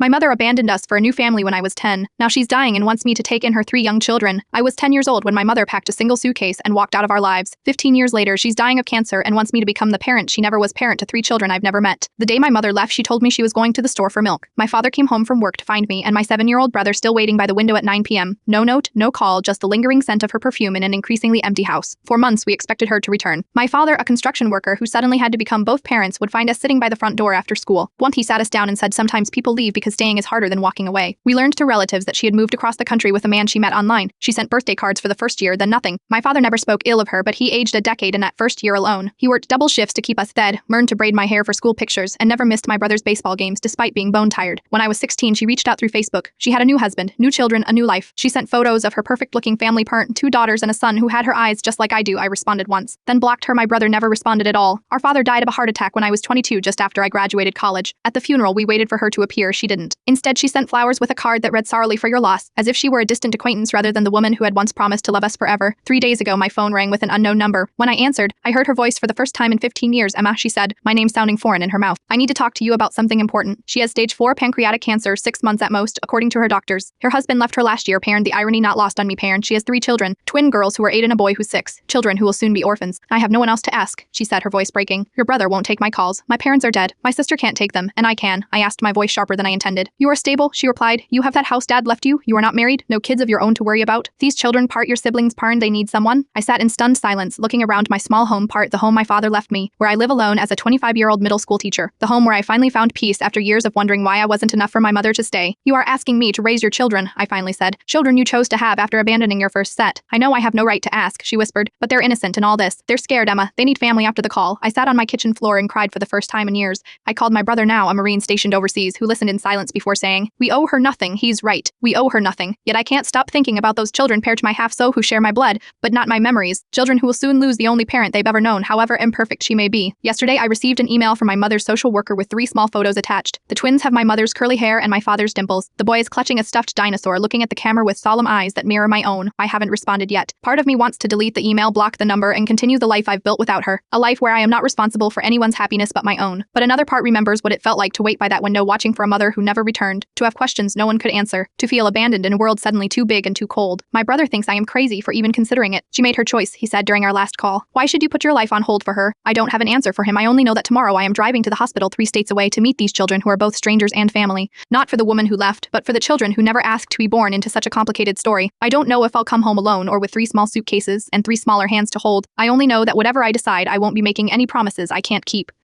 My mother abandoned us for a new family when I was 10. Now she's dying and wants me to take in her 3 young children. I was 10 years old when my mother packed a single suitcase and walked out of our lives. 15 years later, she's dying of cancer and wants me to become the parent she never was, parent to 3 children I've never met. The day my mother left, she told me she was going to the store for milk. My father came home from work to find me and my 7-year-old brother still waiting by the window at 9 p.m. No note, no call, just the lingering scent of her perfume in an increasingly empty house. For months, we expected her to return. My father, a construction worker who suddenly had to become both parents, would find us sitting by the front door after school. Once he sat us down and said sometimes people leave because staying is harder than walking away. We learned to relatives that she had moved across the country with a man she met online. She sent birthday cards for the first year, then nothing. My father never spoke ill of her, but he aged a decade in that first year alone. He worked double shifts to keep us fed, learned to braid my hair for school pictures, and never missed my brother's baseball games despite being bone-tired. When I was 16, she reached out through Facebook. She had a new husband, new children, a new life. She sent photos of her perfect-looking family parent, 2 daughters and a son who had her eyes just like I do. I responded once, then blocked her. My brother never responded at all. Our father died of a heart attack when I was 22, just after I graduated college. At the funeral, we waited for her to appear. She didn't. Instead, she sent flowers with a card that read "Sorry for your loss," as if she were a distant acquaintance rather than the woman who had once promised to love us forever. 3 days ago, my phone rang with an unknown number. When I answered, I heard her voice for the first time in 15 years. "Emma," she said, my name sounding foreign in her mouth. "I need to talk to you about something important. She has stage 4 pancreatic cancer, 6 months at most, according to her doctors. Her husband left her last year, parent. The irony not lost on me, parent. She has 3 children, twin girls who are 8 and a boy who's 6, children who will soon be orphans. I have no one else to ask," she said, her voice breaking. "Your brother won't take my calls. My parents are dead. My sister can't take them, and I can," I asked, my voice sharper than I intended. "You are stable," she replied. "You have that house Dad left you. You are not married, no kids of your own to worry about. These children, part your siblings, part they need someone." I sat in stunned silence, looking around my small home, part the home my father left me, where I live alone as a 25-year-old middle school teacher. The home where I finally found peace after years of wondering why I wasn't enough for my mother to stay. "You are asking me to raise your children," I finally said. "Children you chose to have after abandoning your first set." "I know I have no right to ask," she whispered, "but they're innocent in all this. They're scared, Emma. They need family after the call." I sat on my kitchen floor and cried for the first time in years. I called my brother, now a Marine stationed overseas, who listened in silence before saying, "We owe her nothing." He's right. We owe her nothing. Yet I can't stop thinking about those children paired to my half-so who share my blood, but not my memories. Children who will soon lose the only parent they've ever known, however imperfect she may be. Yesterday, I received an email from my mother's social worker with 3 small photos attached. The twins have my mother's curly hair and my father's dimples. The boy is clutching a stuffed dinosaur, looking at the camera with solemn eyes that mirror my own. I haven't responded yet. Part of me wants to delete the email, block the number, and continue the life I've built without her. A life where I am not responsible for anyone's happiness but my own. But another part remembers what it felt like to wait by that window watching for a mother who never returned, to have questions no one could answer, to feel abandoned in a world suddenly too big and too cold. My brother thinks I am crazy for even considering it. "She made her choice," he said during our last call. "Why should you put your life on hold for her?" I don't have an answer for him. I only know that tomorrow I am driving to the hospital 3 states away to meet these children who are both strangers and family. Not for the woman who left, but for the children who never asked to be born into such a complicated story. I don't know if I'll come home alone or with 3 small suitcases and 3 smaller hands to hold. I only know that whatever I decide, I won't be making any promises I can't keep.